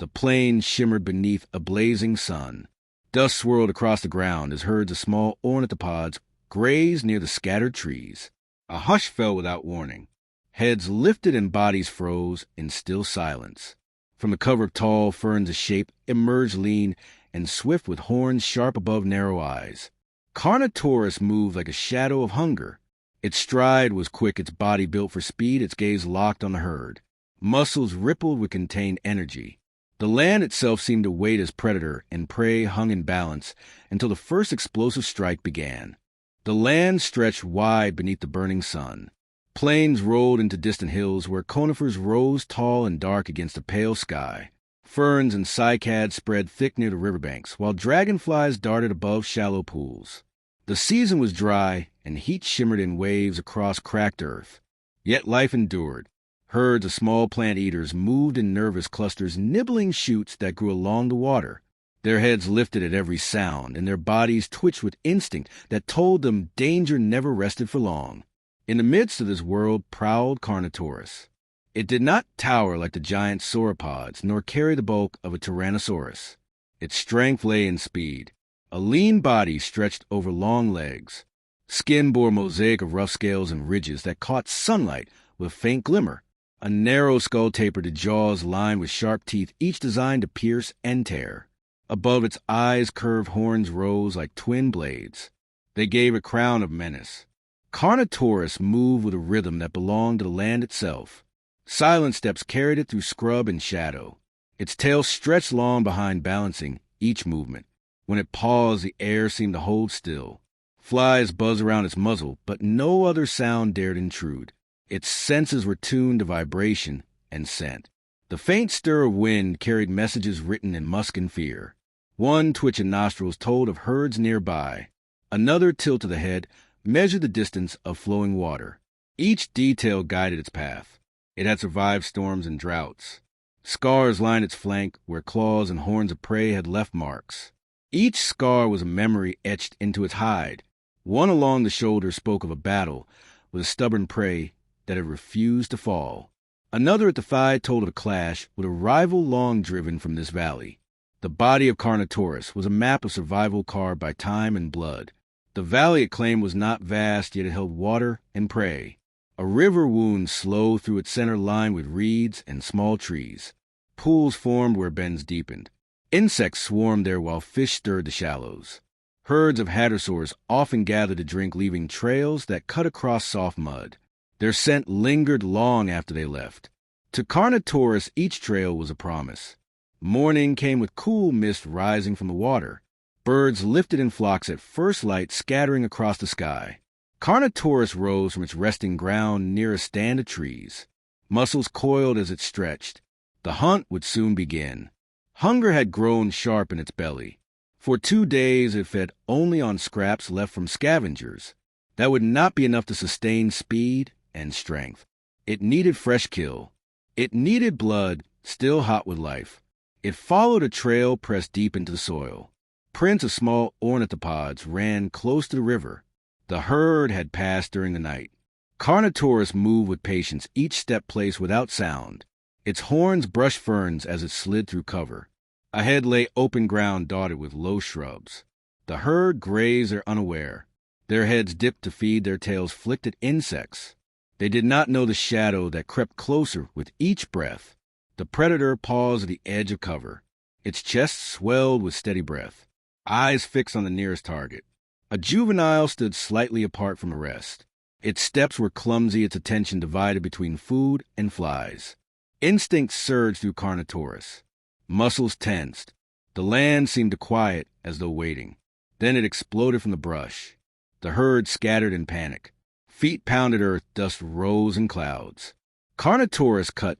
The plain shimmered beneath a blazing sun. Dust swirled across the ground as herds of small ornithopods grazed near the scattered trees. A hush fell without warning. Heads lifted and bodies froze in still silence. From the cover of tall ferns a shape emerged lean and swift with horns sharp above narrow eyes. Carnotaurus moved like a shadow of hunger. Its stride was quick, its body built for speed, its gaze locked on the herd. Muscles rippled with contained energy. The land itself seemed to wait as predator and prey hung in balance until the first explosive strike began. The land stretched wide beneath the burning sun. Plains rolled into distant hills where conifers rose tall and dark against a pale sky. Ferns and cycads spread thick near the riverbanks, while dragonflies darted above shallow pools. The season was dry, and heat shimmered in waves across cracked earth. Yet life endured. Herds of small plant-eaters moved in nervous clusters, nibbling shoots that grew along the water. Their heads lifted at every sound, and their bodies twitched with instinct that told them danger never rested for long. In the midst of this world prowled Carnotaurus. It did not tower like the giant sauropods, nor carry the bulk of a Tyrannosaurus. Its strength lay in speed. A lean body stretched over long legs. Skin bore a mosaic of rough scales and ridges that caught sunlight with a faint glimmer. A narrow skull tapered to jaws lined with sharp teeth, each designed to pierce and tear. Above its eyes, curved horns rose like twin blades. They gave a crown of menace. Carnotaurus moved with a rhythm that belonged to the land itself. Silent steps carried it through scrub and shadow. Its tail stretched long behind, balancing each movement. When it paused, the air seemed to hold still. Flies buzzed around its muzzle, but no other sound dared intrude. Its senses were tuned to vibration and scent. The faint stir of wind carried messages written in musk and fear. One twitch of nostrils told of herds nearby. Another tilt of the head measured the distance of flowing water. Each detail guided its path. It had survived storms and droughts. Scars lined its flank where claws and horns of prey had left marks. Each scar was a memory etched into its hide. One along the shoulder spoke of a battle with a stubborn prey that had refused to fall. Another at the thigh told of a clash with a rival long driven from this valley. The body of Carnotaurus was a map of survival carved by time and blood. The valley it claimed was not vast, yet it held water and prey. A river wound slowed through its center lined with reeds and small trees. Pools formed where bends deepened. Insects swarmed there while fish stirred the shallows. Herds of hadrosaurs often gathered to drink, leaving trails that cut across soft mud. Their scent lingered long after they left. To Carnotaurus, each trail was a promise. Morning came with cool mist rising from the water. Birds lifted in flocks at first light, scattering across the sky. Carnotaurus rose from its resting ground near a stand of trees. Muscles coiled as it stretched. The hunt would soon begin. Hunger had grown sharp in its belly. For 2 days it fed only on scraps left from scavengers. That would not be enough to sustain speed and strength. It needed fresh kill. It needed blood, still hot with life. It followed a trail pressed deep into the soil. Prints of small ornithopods ran close to the river. The herd had passed during the night. Carnotaurus moved with patience, each step placed without sound. Its horns brushed ferns as it slid through cover. Ahead lay open ground dotted with low shrubs. The herd grazed there unaware. Their heads dipped to feed, their tails flicked at insects. They did not know the shadow that crept closer with each breath. The predator paused at the edge of cover. Its chest swelled with steady breath, eyes fixed on the nearest target. A juvenile stood slightly apart from the rest. Its steps were clumsy, its attention divided between food and flies. Instinct surged through Carnotaurus. Muscles tensed. The land seemed to quiet as though waiting. Then it exploded from the brush. The herd scattered in panic. Feet pounded earth, dust rose in clouds. Carnotaurus cut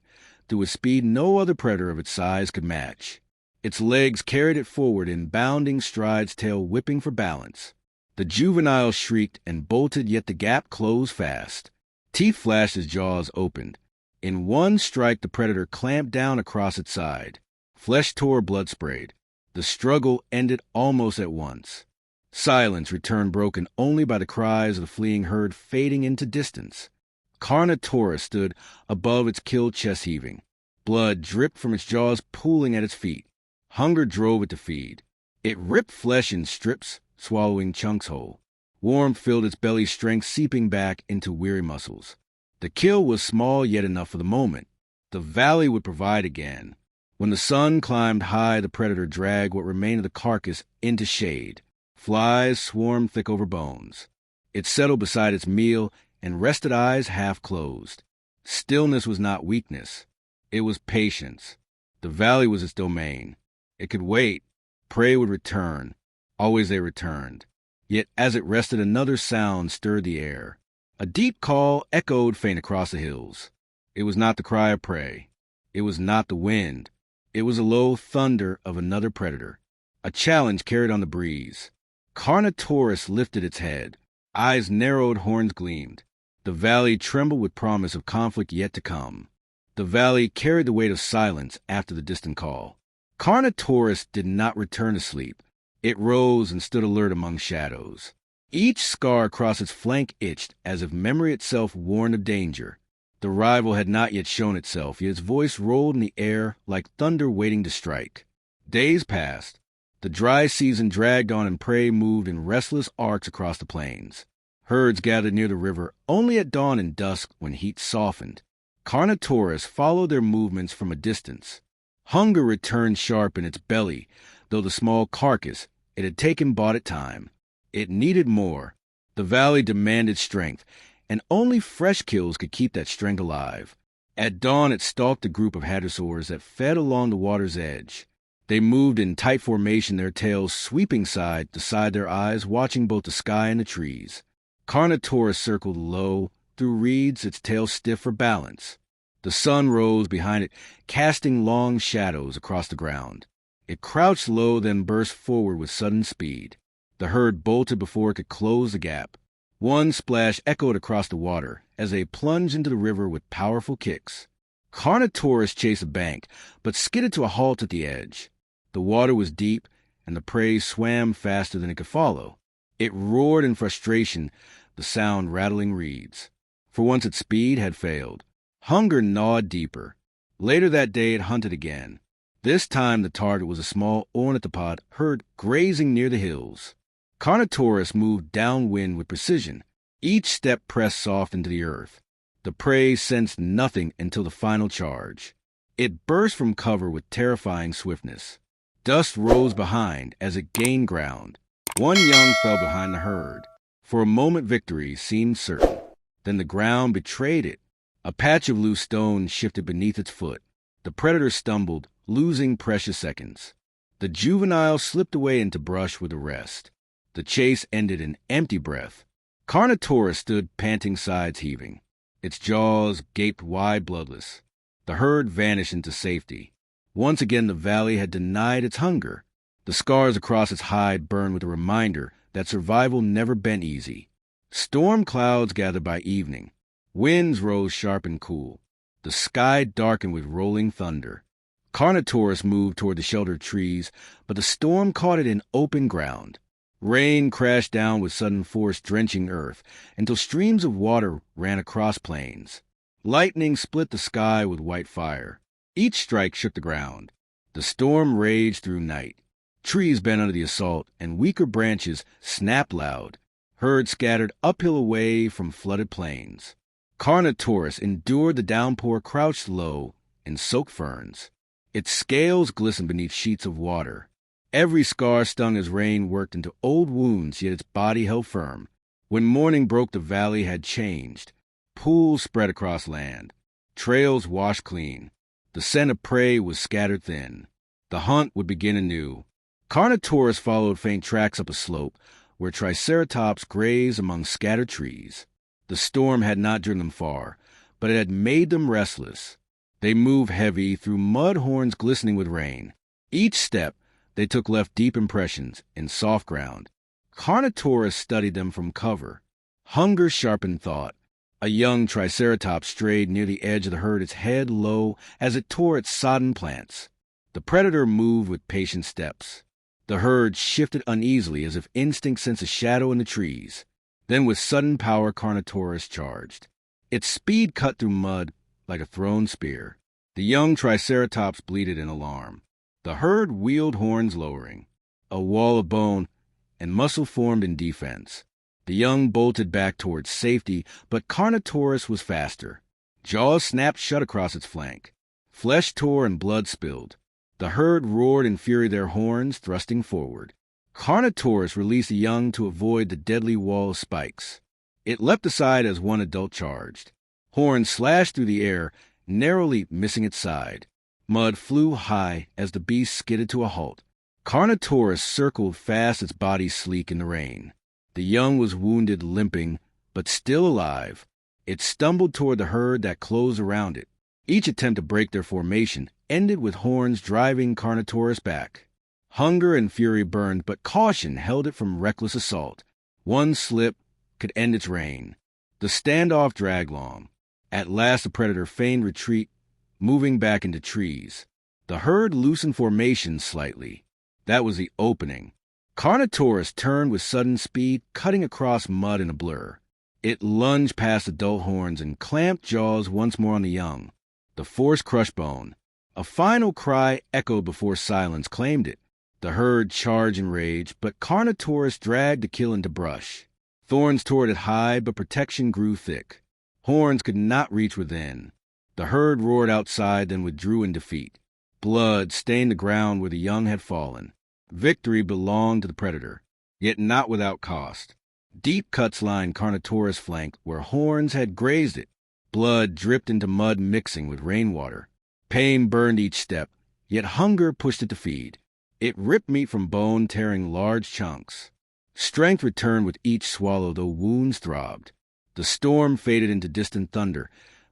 through a speed no other predator of its size could match. Its legs carried it forward in bounding strides, tail whipping for balance. The juvenile shrieked and bolted, yet the gap closed fast. Teeth flashed as jaws opened. In one strike, the predator clamped down across its side. Flesh tore, blood sprayed. The struggle ended almost at once. Silence returned, broken only by the cries of the fleeing herd fading into distance. Carnotaurus stood above its killed, chest heaving. Blood dripped from its jaws, pooling at its feet. Hunger drove it to feed. It ripped flesh in strips, swallowing chunks whole. Warmth filled its belly's strength, seeping back into weary muscles. The kill was small, yet enough for the moment. The valley would provide again. When the sun climbed high, the predator dragged what remained of the carcass into shade. Flies swarmed thick over bones. It settled beside its meal and rested eyes half closed. Stillness was not weakness. It was patience. The valley was its domain. It could wait. Prey would return. Always they returned. Yet as it rested, another sound stirred the air. A deep call echoed faint across the hills. It was not the cry of prey. It was not the wind. It was a low thunder of another predator. A challenge carried on the breeze. Carnotaurus lifted its head. Eyes narrowed, horns gleamed. The valley trembled with promise of conflict yet to come. The valley carried the weight of silence after the distant call. Carnotaurus did not return to sleep. It rose and stood alert among shadows. Each scar across its flank itched as if memory itself warned of danger. The rival had not yet shown itself, yet its voice rolled in the air like thunder waiting to strike. Days passed. The dry season dragged on and prey moved in restless arcs across the plains. Herds gathered near the river only at dawn and dusk when heat softened. Carnotaurus followed their movements from a distance. Hunger returned sharp in its belly, though the small carcass it had taken bought it time. It needed more. The valley demanded strength, and only fresh kills could keep that strength alive. At dawn it stalked a group of hadrosaurs that fed along the water's edge. They moved in tight formation, their tails sweeping side to side, their eyes watching both the sky and the trees. Carnotaurus circled low, through reeds, its tail stiff for balance. The sun rose behind it, casting long shadows across the ground. It crouched low, then burst forward with sudden speed. The herd bolted before it could close the gap. One splash echoed across the water as they plunged into the river with powerful kicks. Carnotaurus chased a bank, but skidded to a halt at the edge. The water was deep, and the prey swam faster than it could follow. It roared in frustration, the sound rattling reeds. For once its speed had failed. Hunger gnawed deeper. Later that day it hunted again. This time the target was a small ornithopod herd grazing near the hills. Carnotaurus moved downwind with precision. Each step pressed soft into the earth. The prey sensed nothing until the final charge. It burst from cover with terrifying swiftness. Dust rose behind as it gained ground. One young fell behind the herd. For a moment victory seemed certain. Then the ground betrayed it. A patch of loose stone shifted beneath its foot. The predator stumbled, losing precious seconds. The juvenile slipped away into brush with the rest. The chase ended in empty breath. Carnotaurus stood panting, sides heaving. Its jaws gaped wide, bloodless. The herd vanished into safety. Once again the valley had denied its hunger. The scars across its hide burned with a reminder that survival never been easy. Storm clouds gathered by evening. Winds rose sharp and cool. The sky darkened with rolling thunder. Carnotaurus moved toward the sheltered trees, but the storm caught it in open ground. Rain crashed down with sudden force, drenching earth, until streams of water ran across plains. Lightning split the sky with white fire. Each strike shook the ground. The storm raged through night. Trees bent under the assault, and weaker branches snapped loud. Herds scattered uphill away from flooded plains. Carnotaurus endured the downpour, crouched low in soaked ferns. Its scales glistened beneath sheets of water. Every scar stung as rain worked into old wounds, yet its body held firm. When morning broke, the valley had changed. Pools spread across land. Trails washed clean. The scent of prey was scattered thin. The hunt would begin anew. Carnotaurus followed faint tracks up a slope, where Triceratops grazed among scattered trees. The storm had not driven them far, but it had made them restless. They moved heavy through mud horns glistening with rain. Each step they took left deep impressions in soft ground. Carnotaurus studied them from cover. Hunger sharpened thought. A young Triceratops strayed near the edge of the herd, its head low as it tore at sodden plants. The predator moved with patient steps. The herd shifted uneasily as if instinct sensed a shadow in the trees. Then with sudden power Carnotaurus charged. Its speed cut through mud like a thrown spear. The young Triceratops bleated in alarm. The herd wheeled, horns lowering. A wall of bone and muscle formed in defense. The young bolted back towards safety, but Carnotaurus was faster. Jaws snapped shut across its flank. Flesh tore and blood spilled. The herd roared in fury, their horns thrusting forward. Carnotaurus released the young to avoid the deadly wall of spikes. It leapt aside as one adult charged. Horns slashed through the air, narrowly missing its side. Mud flew high as the beast skidded to a halt. Carnotaurus circled fast, its body sleek in the rain. The young was wounded, limping, but still alive. It stumbled toward the herd that closed around it. Each attempt to break their formation ended with horns driving Carnotaurus back. Hunger and fury burned, but caution held it from reckless assault. One slip could end its reign. The standoff dragged long. At last the predator feigned retreat, moving back into trees. The herd loosened formation slightly. That was the opening. Carnotaurus turned with sudden speed, cutting across mud in a blur. It lunged past adult horns and clamped jaws once more on the young. The force crushed bone. A final cry echoed before silence claimed it. The herd charged in rage, but Carnotaurus dragged the kill into brush. Thorns tore at it high, but protection grew thick. Horns could not reach within. The herd roared outside, then withdrew in defeat. Blood stained the ground where the young had fallen. Victory belonged to the predator, yet not without cost. Deep cuts lined Carnotaurus' flank where horns had grazed it. Blood dripped into mud mixing with rainwater. Pain burned each step, yet hunger pushed it to feed. It ripped meat from bone, tearing large chunks. Strength returned with each swallow, though wounds throbbed. The storm faded into distant thunder,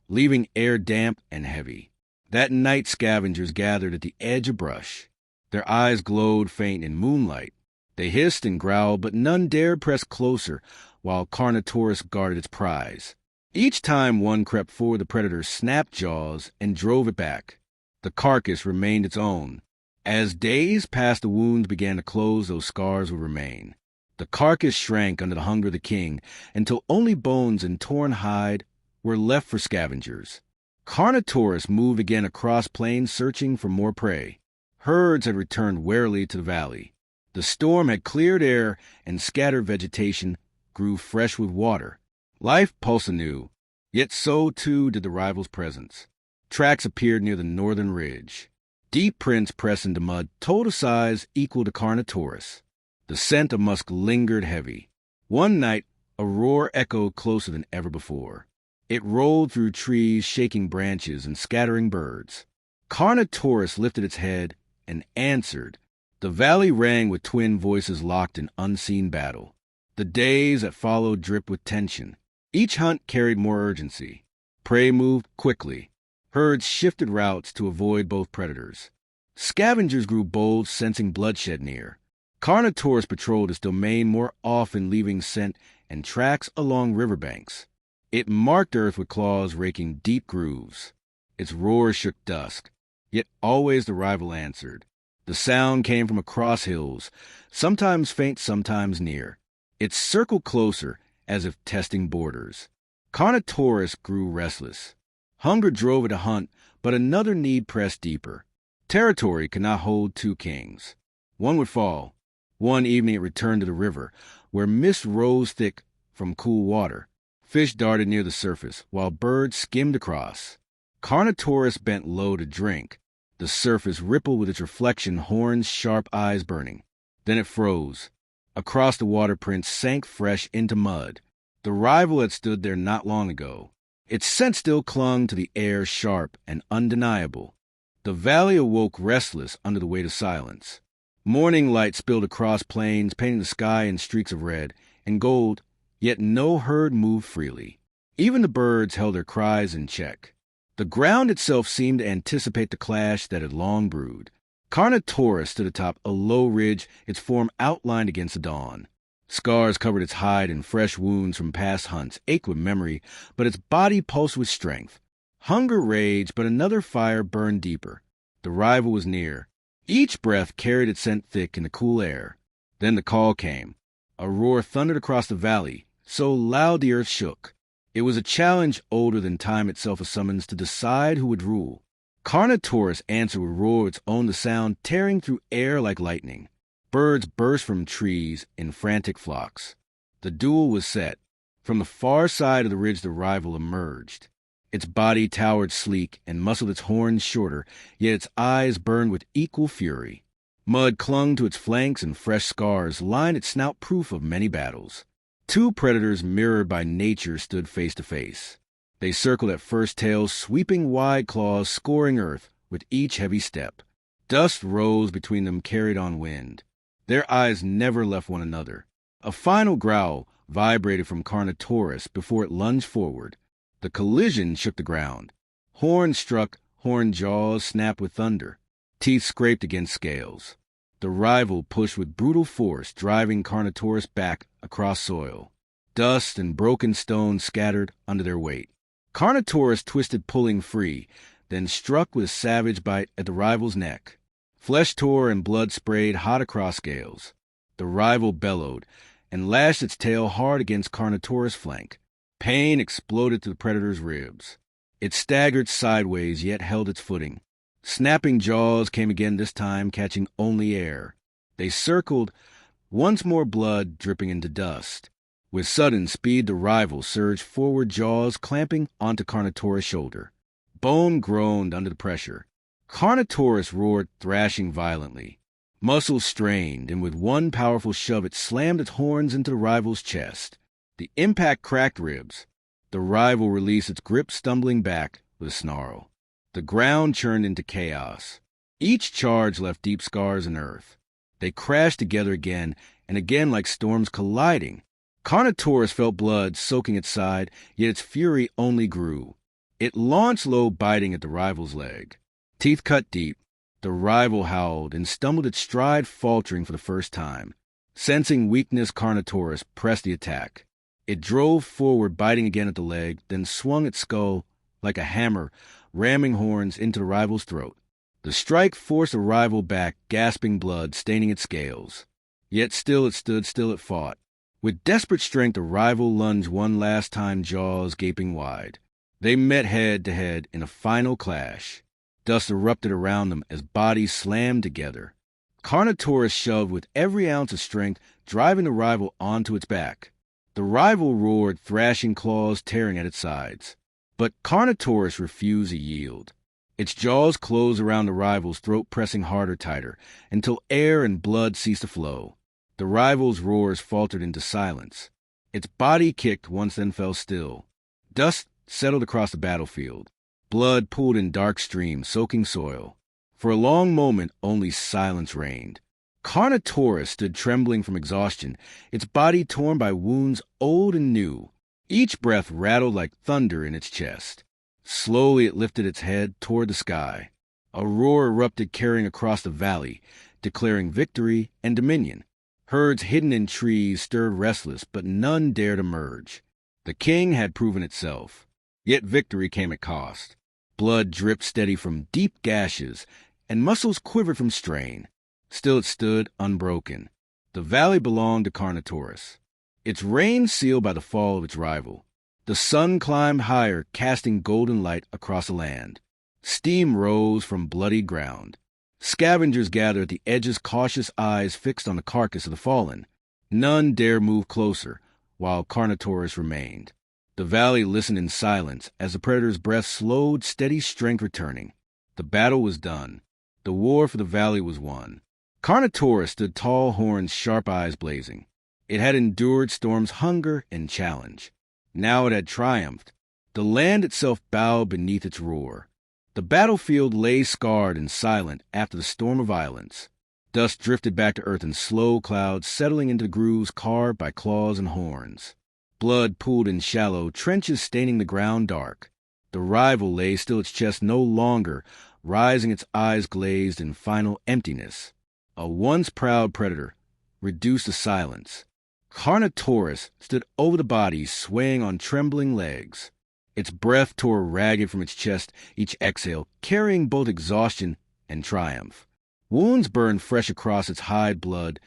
leaving air damp and heavy. That night scavengers gathered at the edge of brush. Their eyes glowed faint in moonlight. They hissed and growled, but none dared press closer while Carnotaurus guarded its prize. Each time one crept forward, the predator snapped jaws and drove it back. The carcass remained its own. As days passed, the wounds began to close, those scars would remain. The carcass shrank under the hunger of the king until only bones and torn hide were left for scavengers. Carnotaurus moved again across plains, searching for more prey. Herds had returned warily to the valley. The storm had cleared air, and scattered vegetation grew fresh with water. Life pulsed anew, yet so too did the rival's presence. Tracks appeared near the northern ridge. Deep prints pressed into mud told a size equal to Carnotaurus. The scent of musk lingered heavy. One night, a roar echoed closer than ever before. It rolled through trees, shaking branches and scattering birds. Carnotaurus lifted its head and answered. The valley rang with twin voices locked in unseen battle. The days that followed dripped with tension. Each hunt carried more urgency. Prey moved quickly. Herds shifted routes to avoid both predators. Scavengers grew bold, sensing bloodshed near. Carnotaurus patrolled its domain more often, leaving scent and tracks along riverbanks. It marked earth with claws, raking deep grooves. Its roar shook dusk, yet always the rival answered. The sound came from across hills, sometimes faint, sometimes near. It circled closer, as if testing borders. Carnotaurus grew restless. Hunger drove it to hunt, but another need pressed deeper. Territory could not hold two kings. One would fall. One evening it returned to the river, where mist rose thick from cool water. Fish darted near the surface, while birds skimmed across. Carnotaurus bent low to drink. The surface rippled with its reflection, horns, sharp eyes burning. Then it froze. Across the water, prints sank fresh into mud. The rival had stood there not long ago. Its scent still clung to the air, sharp and undeniable. The valley awoke restless under the weight of silence. Morning light spilled across plains, painting the sky in streaks of red and gold, yet no herd moved freely. Even the birds held their cries in check. The ground itself seemed to anticipate the clash that had long brewed. Carnotaurus stood atop a low ridge, its form outlined against the dawn. Scars covered its hide, and fresh wounds from past hunts ached with memory, but its body pulsed with strength. Hunger raged, but another fire burned deeper. The rival was near. Each breath carried its scent thick in the cool air. Then the call came. A roar thundered across the valley, so loud the earth shook. It was a challenge older than time itself, a summons to decide who would rule. Carnotaurus answered with a roar of its own, the sound tearing through air like lightning. Birds burst from trees in frantic flocks. The duel was set. From the far side of the ridge the rival emerged. Its body towered sleek and muscled its horns shorter, yet its eyes burned with equal fury. Mud clung to its flanks and fresh scars lined its snout, proof of many battles. Two predators mirrored by nature stood face to face. They circled at first, tails sweeping wide claws, scoring earth with each heavy step. Dust rose between them, carried on wind. Their eyes never left one another. A final growl vibrated from Carnotaurus before it lunged forward. The collision shook the ground. Horns struck, horned jaws snapped with thunder. Teeth scraped against scales. The rival pushed with brutal force, driving Carnotaurus back across soil. Dust and broken stones scattered under their weight. Carnotaurus twisted, pulling free, then struck with a savage bite at the rival's neck. Flesh tore and blood sprayed hot across scales. The rival bellowed and lashed its tail hard against Carnotaurus' flank. Pain exploded through the predator's ribs. It staggered sideways, yet held its footing. Snapping jaws came again, this time catching only air. They circled, once more blood dripping into dust. With sudden speed, the rival surged forward, jaws clamping onto Carnotaurus' shoulder. Bone groaned under the pressure. Carnotaurus roared, thrashing violently. Muscles strained, and with one powerful shove it slammed its horns into the rival's chest. The impact cracked ribs. The rival released its grip, stumbling back with a snarl. The ground churned into chaos. Each charge left deep scars in earth. They crashed together again and again like storms colliding. Carnotaurus felt blood soaking its side, yet its fury only grew. It launched low, biting at the rival's leg. Teeth cut deep. The rival howled and stumbled, its stride faltering for the first time. Sensing weakness, Carnotaurus pressed the attack. It drove forward, biting again at the leg, then swung its skull like a hammer, ramming horns into the rival's throat. The strike forced the rival back, gasping blood staining its scales. Yet still it stood, still it fought. With desperate strength, the rival lunged one last time, jaws gaping wide. They met head to head in a final clash. Dust erupted around them as bodies slammed together. Carnotaurus shoved with every ounce of strength, driving the rival onto its back. The rival roared, thrashing claws tearing at its sides. But Carnotaurus refused to yield. Its jaws closed around the rival's throat, pressing harder, tighter, until air and blood ceased to flow. The rival's roars faltered into silence. Its body kicked once, then fell still. Dust settled across the battlefield. Blood pooled in dark streams, soaking soil. For a long moment, only silence reigned. Carnotaurus stood trembling from exhaustion, its body torn by wounds old and new. Each breath rattled like thunder in its chest. Slowly it lifted its head toward the sky. A roar erupted, carrying across the valley, declaring victory and dominion. Herds hidden in trees stirred restless, but none dared emerge. The king had proven itself. Yet victory came at cost. Blood dripped steady from deep gashes, and muscles quivered from strain. Still it stood, unbroken. The valley belonged to Carnotaurus. Its reign sealed by the fall of its rival. The sun climbed higher, casting golden light across the land. Steam rose from bloodied ground. Scavengers gathered at the edges, cautious eyes fixed on the carcass of the fallen. None dared move closer, while Carnotaurus remained. The valley listened in silence as the predator's breath slowed, steady strength returning. The battle was done. The war for the valley was won. Carnotaurus stood tall, horns, sharp eyes blazing. It had endured storms, hunger, and challenge. Now it had triumphed. The land itself bowed beneath its roar. The battlefield lay scarred and silent after the storm of violence. Dust drifted back to earth in slow clouds, settling into grooves carved by claws and horns. Blood pooled in shallow trenches, staining the ground dark. The rival lay still, its chest no longer rising, its eyes glazed in final emptiness. A once proud predator, reduced to silence. Carnotaurus stood over the body, swaying on trembling legs. Its breath tore ragged from its chest, each exhale carrying both exhaustion and triumph. Wounds burned fresh across its hide, blood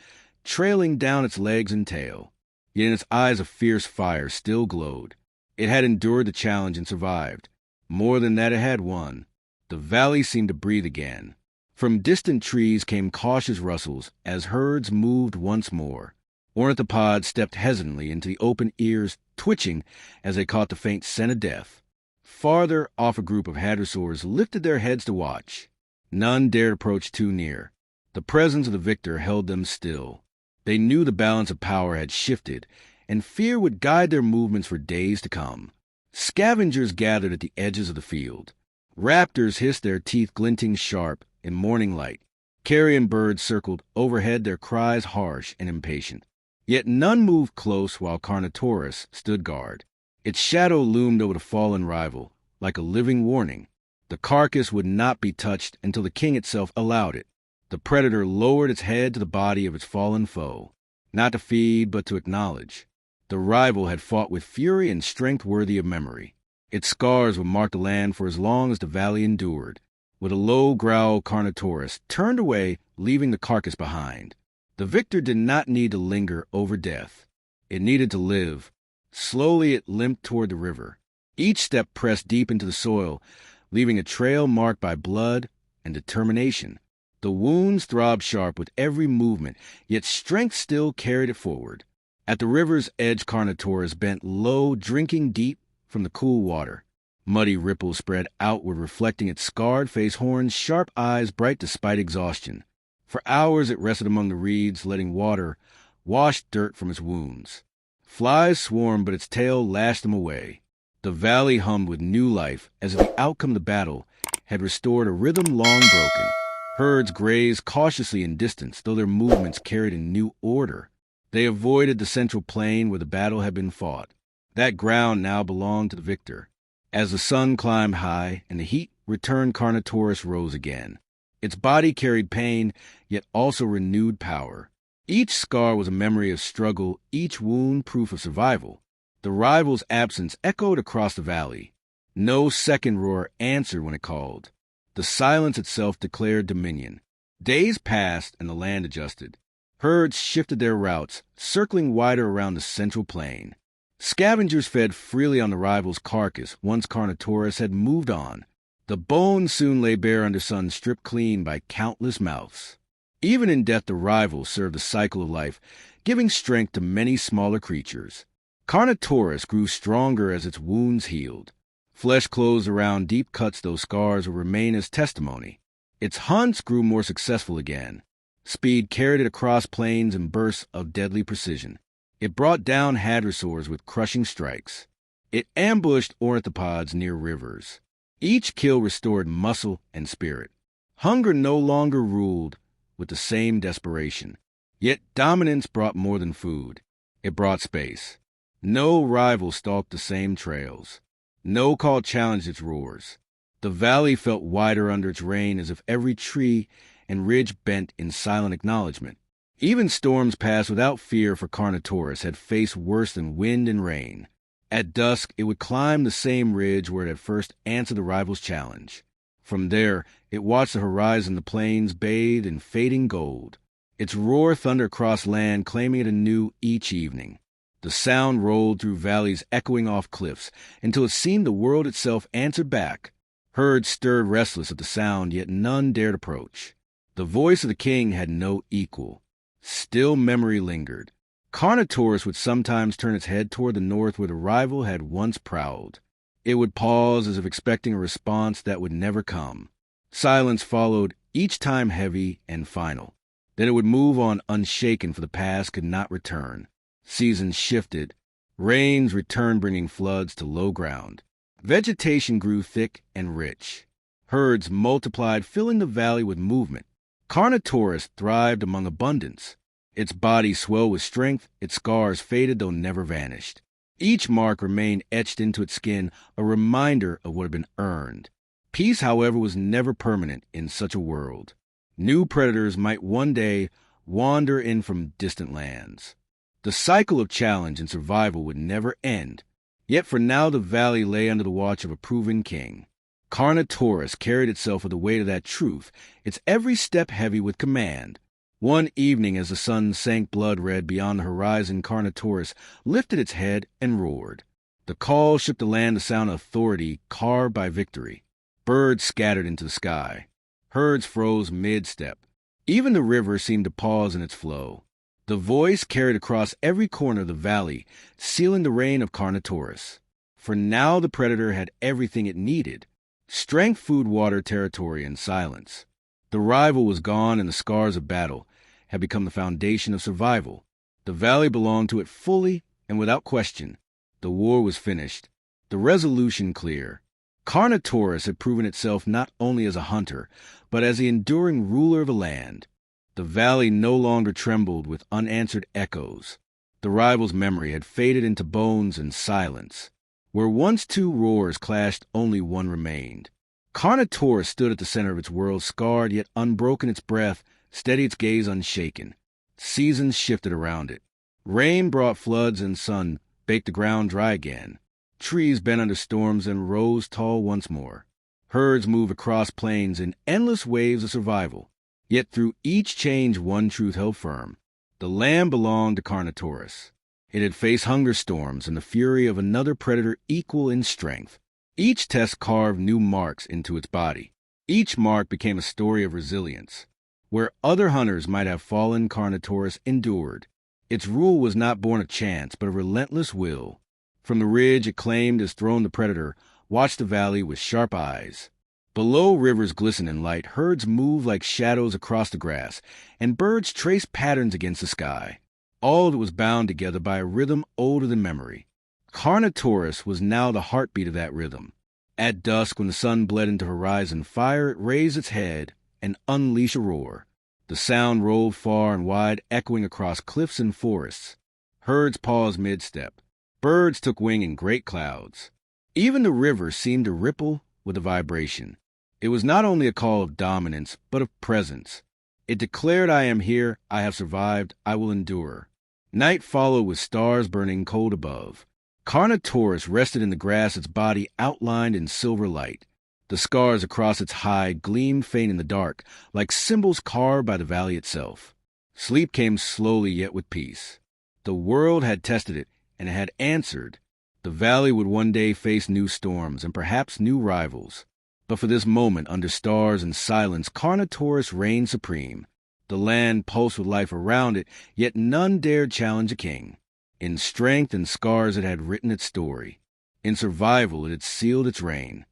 trailing down its legs and tail. Yet in its eyes a fierce fire still glowed. It had endured the challenge and survived. More than that, it had won. The valley seemed to breathe again. From distant trees came cautious rustles as herds moved once more. Ornithopods stepped hesitantly into the open ears, twitching as they caught the faint scent of death. Farther off, a group of hadrosaurs lifted their heads to watch. None dared approach too near. The presence of the victor held them still. They knew the balance of power had shifted, and fear would guide their movements for days to come. Scavengers gathered at the edges of the field. Raptors hissed, their teeth glinting sharp in morning light. Carrion birds circled overhead, their cries harsh and impatient. Yet none moved close while Carnotaurus stood guard. Its shadow loomed over the fallen rival, like a living warning. The carcass would not be touched until the king itself allowed it. The predator lowered its head to the body of its fallen foe, not to feed but to acknowledge. The rival had fought with fury and strength worthy of memory. Its scars would mark the land for as long as the valley endured. With a low growl, Carnotaurus turned away, leaving the carcass behind. The victor did not need to linger over death. It needed to live. Slowly it limped toward the river. Each step pressed deep into the soil, leaving a trail marked by blood and determination. The wounds throbbed sharp with every movement, yet strength still carried it forward. At the river's edge, Carnotaurus bent low, drinking deep from the cool water. Muddy ripples spread outward, reflecting its scarred face, horns, sharp eyes bright despite exhaustion. For hours it rested among the reeds, letting water wash dirt from its wounds. Flies swarmed, but its tail lashed them away. The valley hummed with new life, as if the outcome of the battle had restored a rhythm long broken. Herds grazed cautiously in distance, though their movements carried a new order. They avoided the central plain where the battle had been fought. That ground now belonged to the victor. As the sun climbed high and the heat returned, Carnotaurus rose again. Its body carried pain, yet also renewed power. Each scar was a memory of struggle, each wound proof of survival. The rival's absence echoed across the valley. No second roar answered when it called. The silence itself declared dominion. Days passed and the land adjusted. Herds shifted their routes, circling wider around the central plain. Scavengers fed freely on the rival's carcass once Carnotaurus had moved on. The bones soon lay bare under sun stripped clean by countless mouths. Even in death, the rival served the cycle of life, giving strength to many smaller creatures. Carnotaurus grew stronger as its wounds healed. Flesh closed around deep cuts, those scars would remain as testimony. Its hunts grew more successful again. Speed carried it across plains in bursts of deadly precision. It brought down hadrosaurs with crushing strikes. It ambushed ornithopods near rivers. Each kill restored muscle and spirit. Hunger no longer ruled with the same desperation. Yet dominance brought more than food. It brought space. No rival stalked the same trails. No call challenged its roars. The valley felt wider under its reign, as if every tree and ridge bent in silent acknowledgement. Even storms passed without fear, for Carnotaurus had faced worse than wind and rain. At dusk, it would climb the same ridge where it had first answered the rival's challenge. From there, it watched the horizon, the plains bathed in fading gold. Its roar thundered across land, claiming it anew each evening. The sound rolled through valleys, echoing off cliffs, until it seemed the world itself answered back. Herds stirred restless at the sound, yet none dared approach. The voice of the king had no equal. Still memory lingered. Carnotaurus would sometimes turn its head toward the north where the rival had once prowled. It would pause as if expecting a response that would never come. Silence followed, each time heavy and final. Then it would move on unshaken, for the past could not return. Seasons shifted. Rains returned, bringing floods to low ground. Vegetation grew thick and rich. Herds multiplied, filling the valley with movement. Carnotaurus thrived among abundance. Its body swelled with strength, its scars faded though never vanished. Each mark remained etched into its skin, a reminder of what had been earned. Peace, however, was never permanent in such a world. New predators might one day wander in from distant lands. The cycle of challenge and survival would never end. Yet for now the valley lay under the watch of a proven king. Carnotaurus carried itself with the weight of that truth, its every step heavy with command. One evening, as the sun sank blood-red beyond the horizon, Carnotaurus lifted its head and roared. The call shook the land, the sound of authority carved by victory. Birds scattered into the sky. Herds froze mid-step. Even the river seemed to pause in its flow. The voice carried across every corner of the valley, sealing the reign of Carnotaurus. For now the predator had everything it needed: strength, food, water, territory, and silence. The rival was gone, and the scars of battle had become the foundation of survival. The valley belonged to it fully and without question. The war was finished, the resolution clear. Carnotaurus had proven itself not only as a hunter, but as the enduring ruler of a land. The valley no longer trembled with unanswered echoes. The rival's memory had faded into bones and silence. Where once two roars clashed, only one remained. Carnotaurus stood at the center of its world, scarred yet unbroken, its breath steady, its gaze unshaken. Seasons shifted around it. Rain brought floods, and sun baked the ground dry again. Trees bent under storms and rose tall once more. Herds moved across plains in endless waves of survival. Yet through each change one truth held firm: the land belonged to Carnotaurus. It had faced hunger storms and the fury of another predator equal in strength. Each test carved new marks into its body. Each mark became a story of resilience. Where other hunters might have fallen, Carnotaurus endured. Its rule was not born of chance, but of relentless will. From the ridge it claimed as throne, the predator watched the valley with sharp eyes. Below, rivers glistened in light, herds moved like shadows across the grass, and birds traced patterns against the sky. All of it was bound together by a rhythm older than memory. Carnotaurus was now the heartbeat of that rhythm. At dusk, when the sun bled into horizon fire, it raised its head and unleashed a roar. The sound rolled far and wide, echoing across cliffs and forests. Herds paused mid-step. Birds took wing in great clouds. Even the river seemed to ripple with a vibration. It was not only a call of dominance, but of presence. It declared, "I am here, I have survived, I will endure." Night followed with stars burning cold above. Carnotaurus rested in the grass, its body outlined in silver light. The scars across its hide gleamed faint in the dark, like symbols carved by the valley itself. Sleep came slowly, yet with peace. The world had tested it, and it had answered. The valley would one day face new storms and perhaps new rivals. But for this moment, under stars and silence, Carnotaurus reigned supreme. The land pulsed with life around it, yet none dared challenge a king. In strength and scars it had written its story. In survival it had sealed its reign.